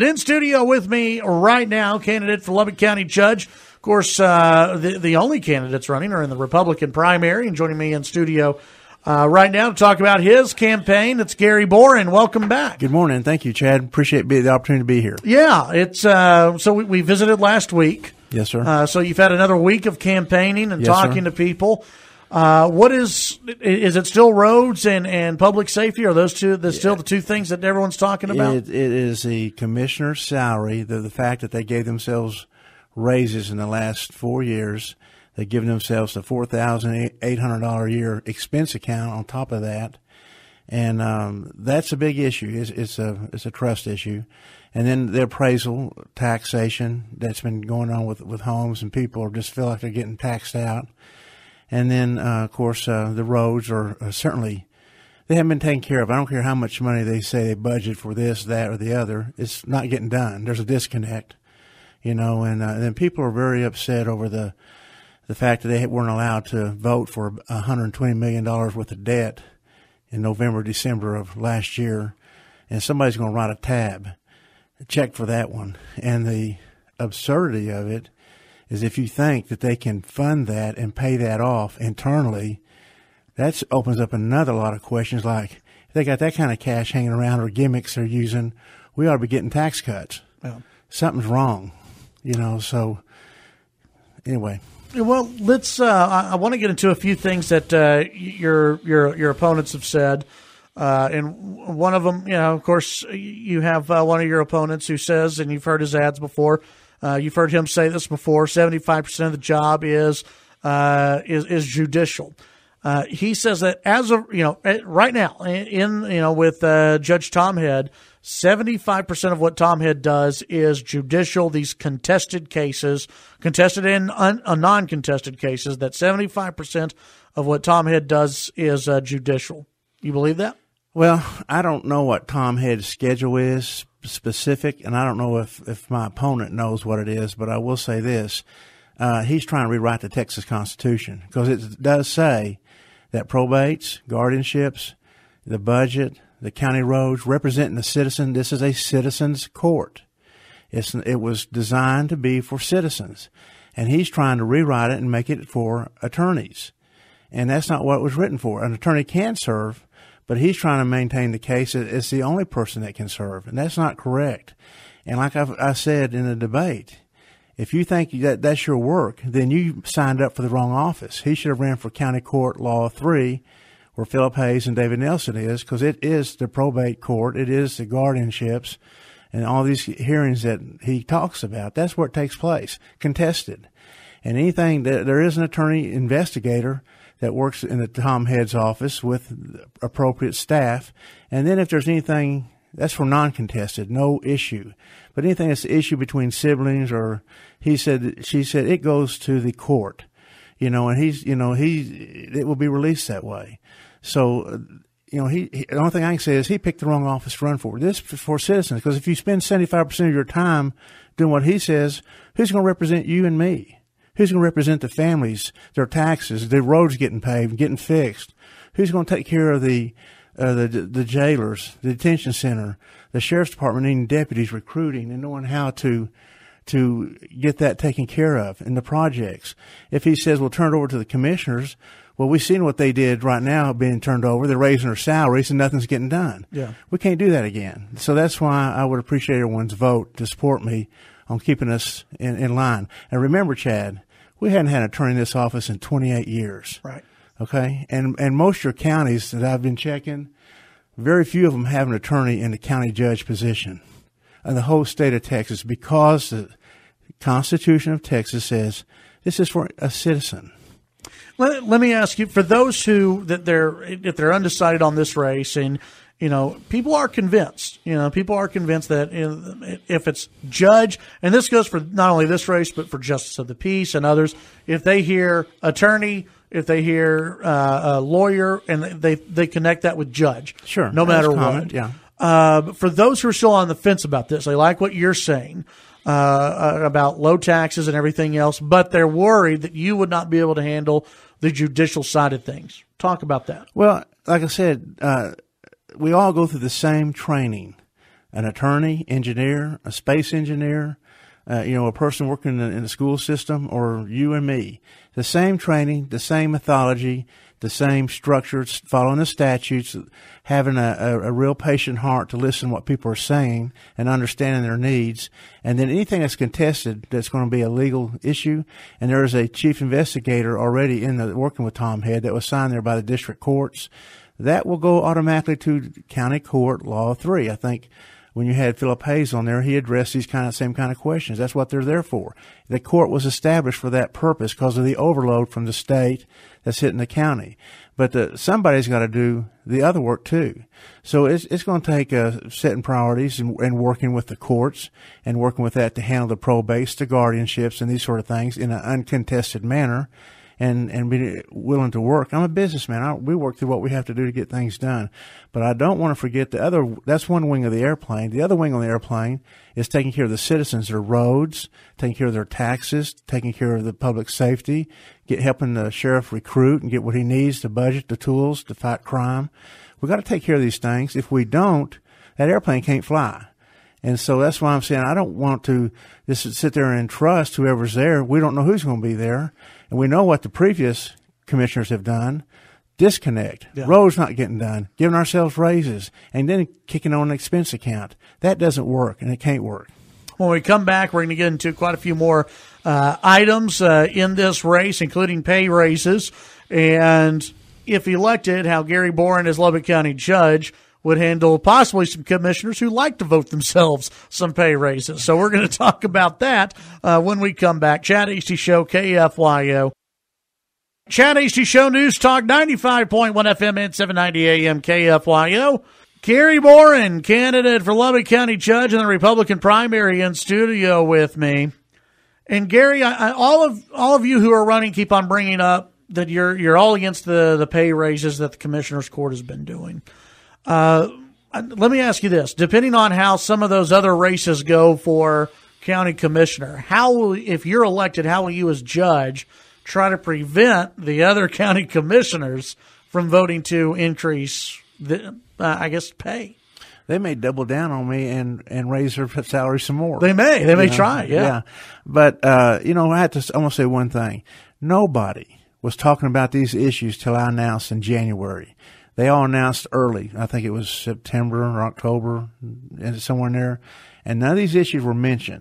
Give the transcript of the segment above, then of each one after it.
In studio with me right now, candidate for Lubbock County Judge. Of course, the only candidates running are in the Republican primary. And joining me in studio right now to talk about his campaign, it's Gary Boren. Welcome back. Good morning. Thank you, Chad. Appreciate the opportunity to be here. Yeah, it's so we visited last week. Yes, sir. So you've had another week of campaigning and Yes, talking sir. to people. What is it still roads and public safety? Are those still the two things that everyone's talking about? It is the commissioner's salary, the fact that they gave themselves raises in the last 4 years. They've given themselves a $4,800 a year expense account on top of that. And that's a big issue. It's a trust issue. And then the appraisal, taxation that's been going on with homes, and people just feel like they're getting taxed out. And then, of course, the roads are certainly, they haven't been taken care of. I don't care how much money they say they budget for this, that, or the other. It's not getting done. There's a disconnect, and then people are very upset over the fact that they weren't allowed to vote for $120 million worth of debt in November, December of last year. And somebody's going to write a check for that one. And the absurdity of it is if you think that they can fund that and pay that off internally, that opens up another lot of questions like, if they got that kind of cash hanging around or gimmicks they're using, we ought to be getting tax cuts. Yeah. Something's wrong, so anyway. Well, let's. I want to get into a few things that your opponents have said, and one of them, of course, you have one of your opponents who says, and you've heard his ads before. You've heard him say this before. 75% of the job is judicial. He says that as of right now, with Judge Tom Head, 75% of what Tom Head does is judicial. These contested cases, contested and non-contested cases, that 75% of what Tom Head does is judicial. You believe that? Well, I don't know what Tom Head's schedule is specific, and I don't know if my opponent knows what it is, but I will say this. He's trying to rewrite the Texas Constitution because it does say that probates, guardianships, the budget, the county roads, representing the citizen, this is a citizen's court. It was designed to be for citizens, and he's trying to rewrite it and make it for attorneys. And that's not what it was written for. An attorney can serve, but he's trying to maintain the case that it's the only person that can serve, and that's not correct. And like I said in the debate, if you think that that's your work, then you signed up for the wrong office. He should have ran for County Court Law 3, where Philip Hayes and David Nelson is, because it is the probate court, it is the guardianships, and all these hearings that he talks about. That's where it takes place, contested. And anything that there is an attorney investigator that works in the Tom Head's office with appropriate staff. And then if there's anything, that's for non-contested, no issue. But anything that's the issue between siblings or she said, it goes to the court, and it will be released that way. So, the only thing I can say is he picked the wrong office to run for. This is for citizens, because if you spend 75% of your time doing what he says, who's going to represent you and me? Who's going to represent the families, their taxes, their roads getting paved, getting fixed? Who's going to take care of the jailers, the detention center, the sheriff's department needing deputies, recruiting, and knowing how to get that taken care of in the projects? If he says, we'll turn it over to the commissioners, well, we've seen what they did right now being turned over. They're raising their salaries and nothing's getting done. Yeah. We can't do that again. So that's why I would appreciate everyone's vote to support me on keeping us in line. And remember, Chad, we hadn't had an attorney in this office in 28 years. Right. Okay? And most of your counties that I've been checking, very few of them have an attorney in the county judge position in the whole state of Texas, because the Constitution of Texas says this is for a citizen. Let me ask you, for those if they're undecided on this race, and people are convinced that if it's judge, and this goes for not only this race but for justice of the peace and others, if they hear attorney, if they hear a lawyer, and they connect that with judge, sure, no matter what. Yeah. But for those who are still on the fence about this, they like what you're saying about low taxes and everything else, but they're worried that you would not be able to handle the judicial side of things. Talk about that. Well, like I said, we all go through the same training. an attorney, engineer, a space engineer, a person working in the school system, or you and me. The same training, the same methodology, the same structures, following the statutes, having a real patient heart to listen to what people are saying and understanding their needs. And then anything that's contested that's going to be a legal issue, and there is a chief investigator already working with Tom Head that was signed there by the district courts, that will go automatically to county court law 3. I think when you had Philip Hayes on there, he addressed these same kind of questions. That's what they're there for. The court was established for that purpose because of the overload from the state that's hitting the county. But somebody's got to do the other work too. So it's going to take setting priorities and working with the courts and working with that to handle the probates, the guardianships, and these sort of things in an uncontested manner. And be willing to work. I'm a businessman. We work through what we have to do to get things done. But I don't want to forget that's one wing of the airplane. The other wing on the airplane is taking care of the citizens, their roads, taking care of their taxes, taking care of the public safety, helping the sheriff recruit and get what he needs to budget the tools to fight crime. We've got to take care of these things. If we don't, that airplane can't fly. And so that's why I'm saying I don't want to just sit there and trust whoever's there. We don't know who's going to be there. And we know what the previous commissioners have done. Disconnect. Yeah. Roads not getting done. Giving ourselves raises. And then kicking on an expense account. That doesn't work, and it can't work. When we come back, we're going to get into quite a few more items in this race, including pay raises. And if elected, how Gary Boren as Lubbock County Judge would handle possibly some commissioners who like to vote themselves some pay raises. So we're going to talk about that when we come back. Chad Hasty Show, KFYO. Chad Hasty Show, News Talk, 95.1 FM and 790 AM, KFYO. Gary Boren, candidate for Lubbock County Judge in the Republican primary, in studio with me. And Gary, all of you who are running keep on bringing up that you're all against the pay raises that the Commissioner's Court has been doing. Let me ask you this. Depending on how some of those other races go for county commissioner, if you're elected, how will you as judge try to prevent the other county commissioners from voting to increase pay? They may double down on me and raise their salary some more. They may try. Yeah. But, I want to say one thing. Nobody was talking about these issues till I announced in January. They all announced early. I think it was September or October, somewhere in there. And none of these issues were mentioned.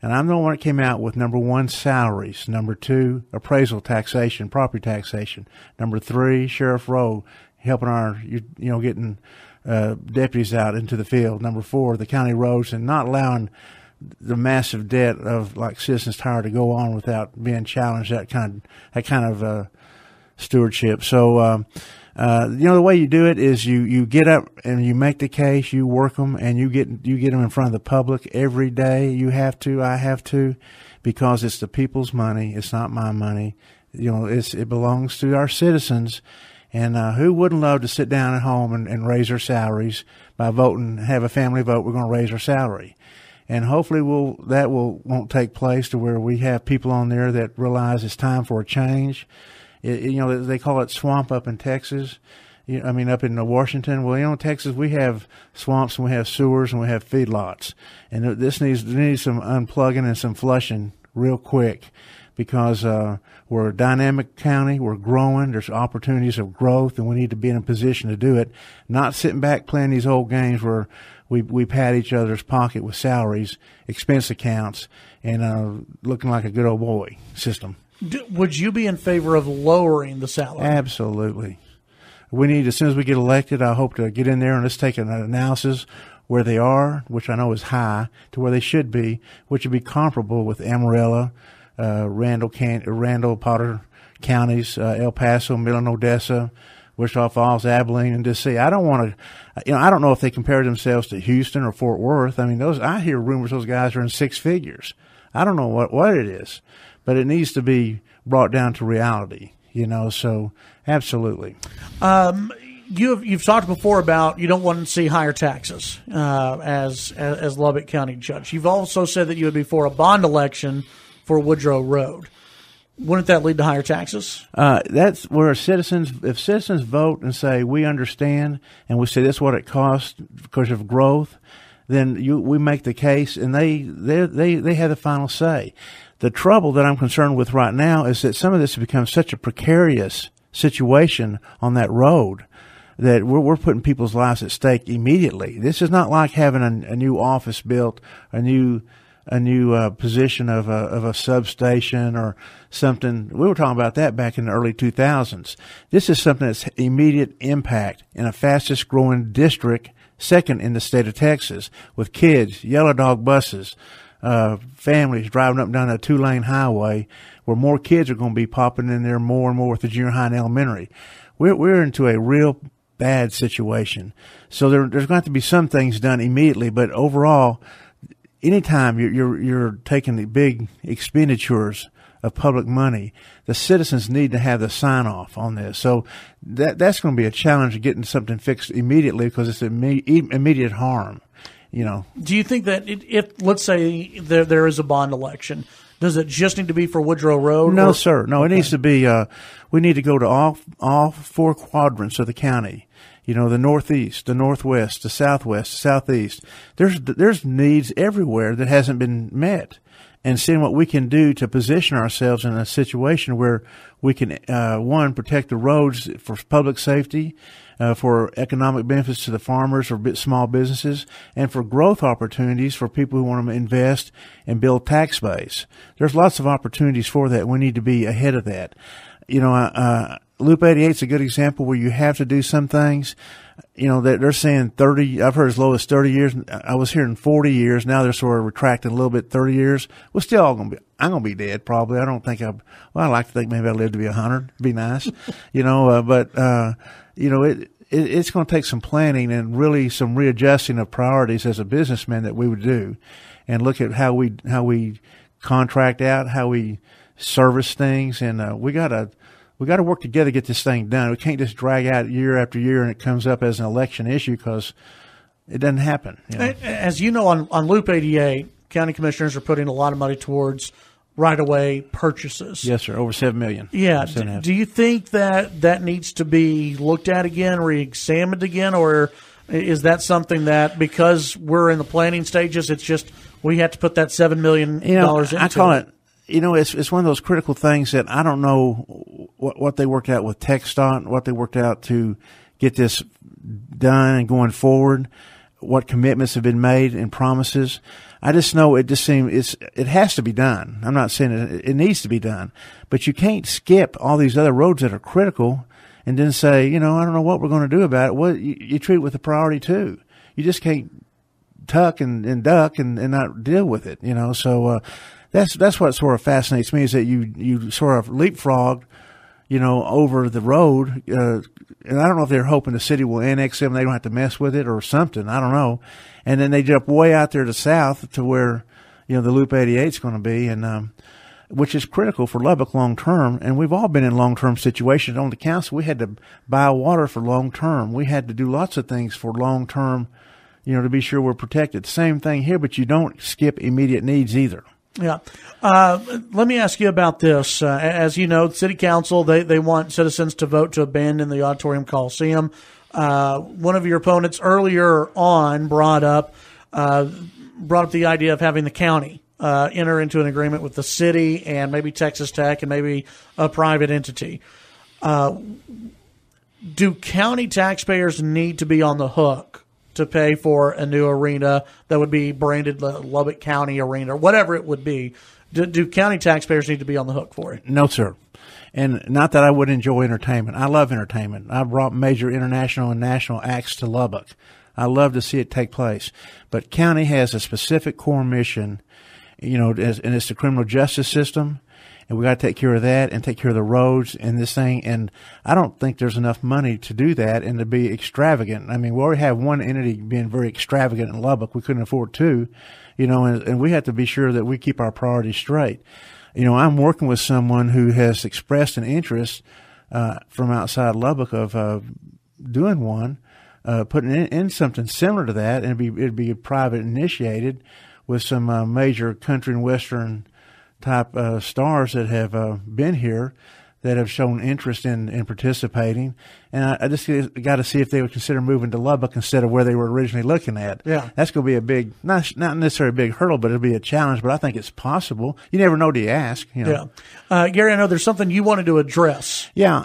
And I'm the one that came out with number 1, salaries. Number 2, appraisal taxation, property taxation. Number 3, Sheriff Rowe, helping getting deputies out into the field. Number 4, the county roads, and not allowing the massive debt of Citizens Tower to go on without being challenged. That kind of stewardship. So. The way you do it is you get up and you make the case, you work them, and you get them in front of the public every day. You have to, I have to, because it's the people's money. It's not my money. It belongs to our citizens. And who wouldn't love to sit down at home and raise their salaries by voting, have a family vote, we're going to raise our salary. And hopefully won't take place to where we have people on there that realize it's time for a change. They call it swamp up in Texas. Up in Washington. Well, in Texas, we have swamps and we have sewers and we have feedlots. And this needs some unplugging and some flushing real quick because we're a dynamic county. We're growing. There's opportunities of growth, and we need to be in a position to do it, not sitting back playing these old games where we pat each other's pocket with salaries, expense accounts, and looking like a good old boy system. Would you be in favor of lowering the salary? Absolutely. We need, as soon as we get elected, I hope to get in there and let's take an analysis where they are, which I know is high, to where they should be, which would be comparable with Amarillo, Randall, Potter counties, El Paso, Midland, Odessa, Wichita Falls, Abilene, and DC. I don't want to, I don't know if they compare themselves to Houston or Fort Worth. I hear rumors those guys are in 6 figures. I don't know what it is. But it needs to be brought down to reality, so absolutely. You've talked before about you don't want to see higher taxes as Lubbock County Judge. You've also said that you would be for a bond election for Woodrow Road. Wouldn't that lead to higher taxes? That's where if citizens vote and say, we understand, and we say this is what it costs because of growth, then we make the case, and they have the final say. The trouble that I'm concerned with right now is that some of this has become such a precarious situation on that road that we're putting people's lives at stake immediately. This is not like having a new office built, a new position of a substation or something. We were talking about that back in the early 2000s. This is something that's immediate impact in a fastest growing district, second in the state of Texas, with kids, yellow dog buses, families driving up and down a 2-lane highway where more kids are going to be popping in there more and more with the junior high and elementary. We're into a real bad situation. So there's going to have to be some things done immediately, but overall, anytime you're taking the big expenditures of public money, the citizens need to have the sign off on this. So that's going to be a challenge of getting something fixed immediately because it's immediate harm. Do you think that if let's say there is a bond election, does it just need to be for Woodrow Road? No, sir. No, okay. It needs to be. We need to go to all 4 quadrants of the county. The northeast, the northwest, the southwest, the southeast. There's needs everywhere that hasn't been met, and seeing what we can do to position ourselves in a situation where we can, one, protect the roads for public safety, for economic benefits to the farmers or small businesses, and for growth opportunities for people who want to invest and build tax base. There's lots of opportunities for that. We need to be ahead of that. Loop 88 is a good example where you have to do some things. They're saying 30, I've heard as low as 30 years. I was hearing 40 years. Now they're sort of retracting a little bit, 30 years. We're still all I'm going to be dead probably. I don't think I like to think maybe I'll live to be 100. It'd be nice, but it's going to take some planning and really some readjusting of priorities as a businessman that we would do and look at how we contract out, how we service things. And, we got to work together to get this thing done. We can't just drag out year after year and it comes up as an election issue because it doesn't happen. As you know, on Loop 88, county commissioners are putting a lot of money towards right-of-way purchases. Yes, sir, over $7 million. Yeah. Do you think that needs to be looked at again, re-examined again, or is that something that because we're in the planning stages, it's just we have to put that $7 million into I call it. It's one of those critical things that I don't know what they worked out with TxDOT, what they worked out to get this done and going forward, what commitments have been made and promises. I just know it just seems it has to be done. I'm not saying it needs to be done, but you can't skip all these other roads that are critical and then say, I don't know what we're going to do about it. Well, you treat it with a priority too. You just can't tuck and duck and not deal with it, so, That's what sort of fascinates me is that you sort of leapfrog, over the road. And I don't know if they're hoping the city will annex them. They don't have to mess with it or something. I don't know. And then they jump way out there to south to where, the Loop 88 is going to be. And, which is critical for Lubbock long term. And we've all been in long term situations on the council. We had to buy water for long term. We had to do lots of things for long term, to be sure we're protected. Same thing here, but you don't skip immediate needs either. Yeah. Let me ask you about this. As you know, the city council, they want citizens to vote to abandon the Auditorium Coliseum. One of your opponents earlier on brought up the idea of having the county enter into an agreement with the city and maybe Texas Tech and maybe a private entity. Do county taxpayers need to be on the hook to pay for a new arena that would be branded Lubbock County Arena or whatever it would be? Do county taxpayers need to be on the hook for it? No, sir. And not that I would enjoy entertainment. I love entertainment. I've brought major international and national acts to Lubbock. I love to see it take place. But county has a specific core mission, and it's the criminal justice system. And we got to take care of that and take care of the roads and this thing. And I don't think there's enough money to do that and to be extravagant. I mean, we already have one entity being very extravagant in Lubbock. We couldn't afford two, and we have to be sure that we keep our priorities straight. I'm working with someone who has expressed an interest from outside Lubbock of doing one, putting in something similar to that, and it'd be private initiated with some major country and western type stars that have been here that have shown interest in participating. And I just got to see if they would consider moving to Lubbock instead of where they were originally looking at. Yeah. That's going to be a big, not necessarily a big hurdle, but it'll be a challenge. But I think it's possible. You never know till you ask. You know. Yeah. Gary, I know there's something you wanted to address. Yeah.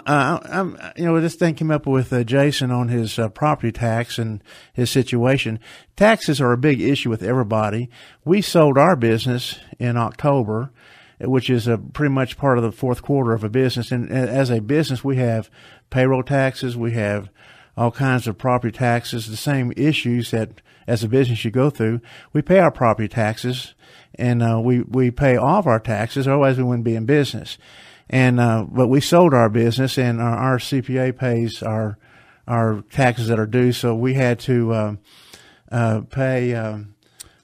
This thing came up with Jason on his property tax and his situation. Taxes are a big issue with everybody. We sold our business in October, which is pretty much part of the fourth quarter of a business. And as a business, we have payroll taxes. We have all kinds of property taxes, the same issues that as a business you go through. We pay our property taxes, and we pay all of our taxes, otherwise we wouldn't be in business. And but we sold our business, and our CPA pays our taxes that are due, so we had to pay.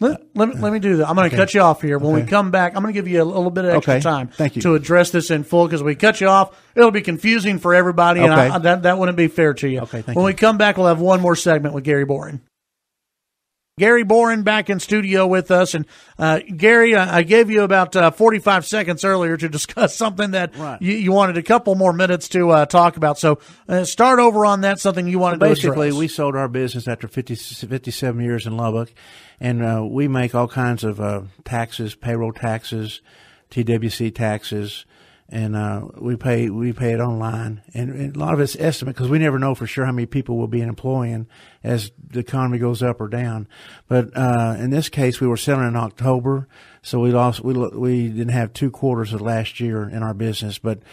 Let me do that. I'm going to cut you off here. When we come back, I'm going to give you a little bit of extra time to address this in full, because we cut you off, it'll be confusing for everybody, and that wouldn't be fair to you. When we come back, we'll have one more segment with Gary Boren. Gary Boren back in studio with us. And Gary, I gave you about 45 seconds earlier to discuss something that you wanted a couple more minutes to talk about. So start over on that, something you wanted to address. Basically, we sold our business after 57 years in Lubbock, and we make all kinds of taxes, payroll taxes, TWC taxes, and we pay it online, and a lot of it's estimate because we never know for sure how many people we'll be employing as the economy goes up or down. But in this case, we were selling in October, so we didn't have 2 quarters of last year in our business. But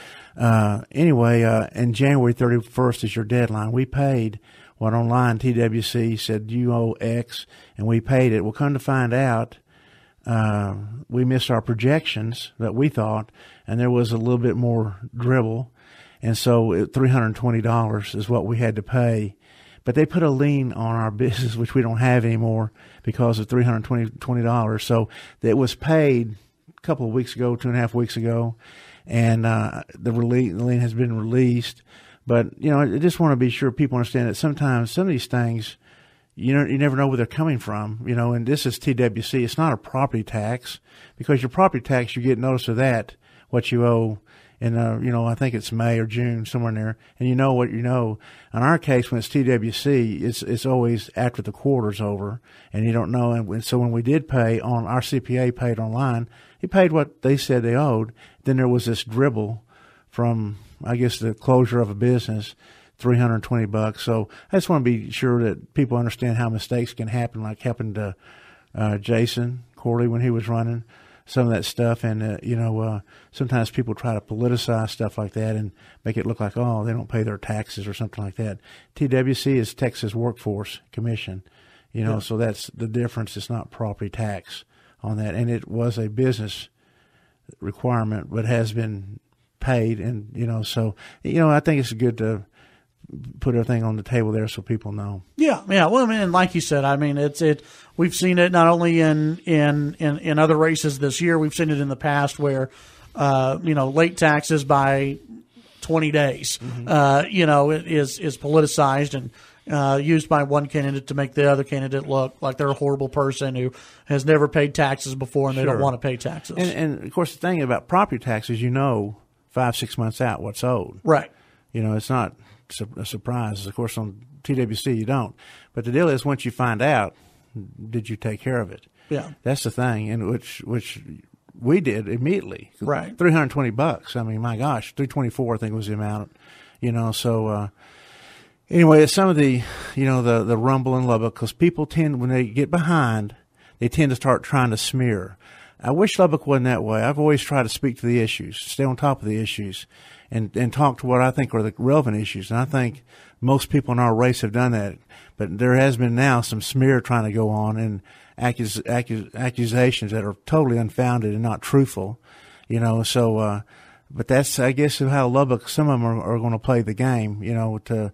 anyway, and January 31st is your deadline. We paid what online TWC said you owe X, and we paid it. Well, come to find out, we missed our projections that we thought, and there was a little bit more dribble, and so $320 is what we had to pay. But they put a lien on our business, which we don't have anymore because of $320. So it was paid a couple of weeks ago, 2.5 weeks ago, and the lien has been released. But I just want to be sure people understand that sometimes some of these things, you never know where they're coming from, and this is TWC. It's not a property tax, because your property tax, you get notice of that, what you owe in, I think it's May or June, somewhere in there, and you know what you know. In our case, when it's TWC, it's always after the quarter's over, and you don't know. And so when we did pay on, our CPA paid online, he paid what they said they owed. Then there was this dribble from, I guess, the closure of a business, $320. So I just want to be sure that people understand how mistakes can happen, like happened to Jason Corley when he was running some of that stuff. And, sometimes people try to politicize stuff like that and make it look like, oh, they don't pay their taxes or something like that. TWC is Texas Workforce Commission, so that's the difference. It's not property tax on that. And it was a business requirement, but has been paid. And, so, I think it's good to put everything on the table there so people know. Yeah. Well, I mean, like you said, I mean, we've seen it not only in other races this year, we've seen it in the past where, late taxes by 20 days, it is politicized and used by one candidate to make the other candidate look like they're a horrible person who has never paid taxes before and they don't want to pay taxes. And of course, the thing about property taxes, 5-6 months out what's owed. Right. It's not a surprise. Of course, on TWC you don't. But the deal is, once you find out, did you take care of it? Yeah. That's the thing, and which we did immediately. Right. $320. I mean, my gosh, $324 I think was the amount. So anyway, some of the the rumble in Lubbock, because people tend, when they get behind, they tend to start trying to smear. I wish Lubbock wasn't that way. I've always tried to speak to the issues, stay on top of the issues, and talk to what I think are the relevant issues. And I think most people in our race have done that. But there has been now some smear trying to go on, and accusations that are totally unfounded and not truthful. But that's, I guess, how Lubbock, some of them are going to play the game, to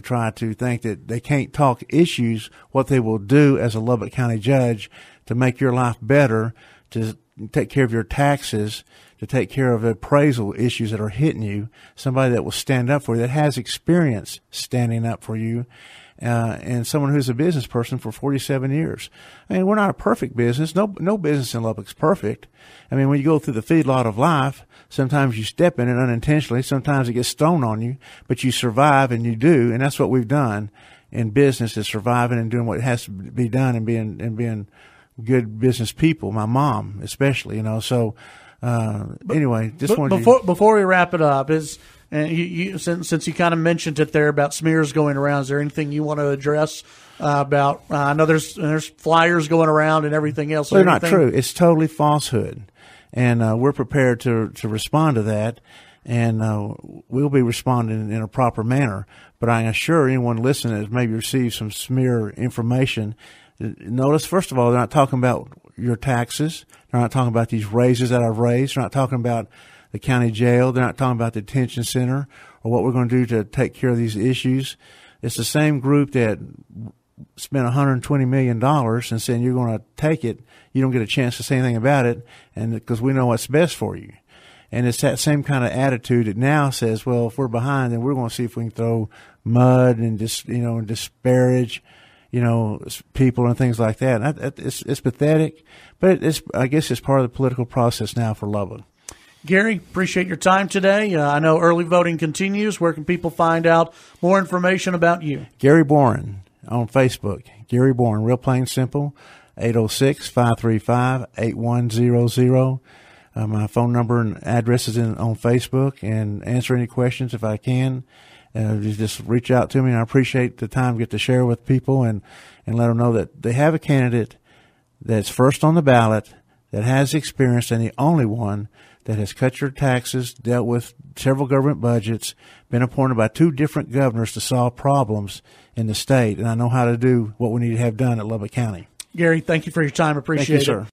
try to think that they can't talk issues, what they will do as a Lubbock County judge to make your life better, to take care of your taxes, to take care of appraisal issues that are hitting you, somebody that will stand up for you, that has experience standing up for you, and someone who's a business person for 47 years. I mean, we're not a perfect business. No business in Lubbock's perfect. I mean, when you go through the feedlot of life, sometimes you step in it unintentionally. Sometimes it gets thrown on you, but you survive, and you do. And that's what we've done in business, is surviving and doing what has to be done, and being good business people. My mom, especially, So, anyway, just wanted before we wrap it up, since you kind of mentioned it there about smears going around, is there anything you want to address about? I know there's flyers going around and everything else. They're not true. It's totally falsehood, and we're prepared to respond to that, and we'll be responding in a proper manner. But I assure anyone listening that maybe received some smear information. Notice, first of all, they're not talking about your taxes. They're not talking about these raises that I've raised. They're not talking about the county jail. They're not talking about the detention center or what we're going to do to take care of these issues. It's the same group that spent $120 million and saying you're going to take it. You don't get a chance to say anything about it, and because we know what's best for you. And it's that same kind of attitude that now says, well, if we're behind, then we're going to see if we can throw mud and just, and disparage, people and things like that. And it's pathetic, but I guess it's part of the political process now for Lubbock. Gary, appreciate your time today. I know early voting continues. Where can people find out more information about you? Gary Boren on Facebook. Gary Boren, real plain simple, 806-535-8100. My phone number and address is on Facebook, and answer any questions if I can. Just reach out to me, and I appreciate the time to get to share with people and let them know that they have a candidate that's first on the ballot, that has experience, and the only one that has cut your taxes, dealt with several government budgets, been appointed by 2 different governors to solve problems in the state. And I know how to do what we need to have done at Lubbock County. Gary, thank you for your time. Appreciate it. Thank you, sir.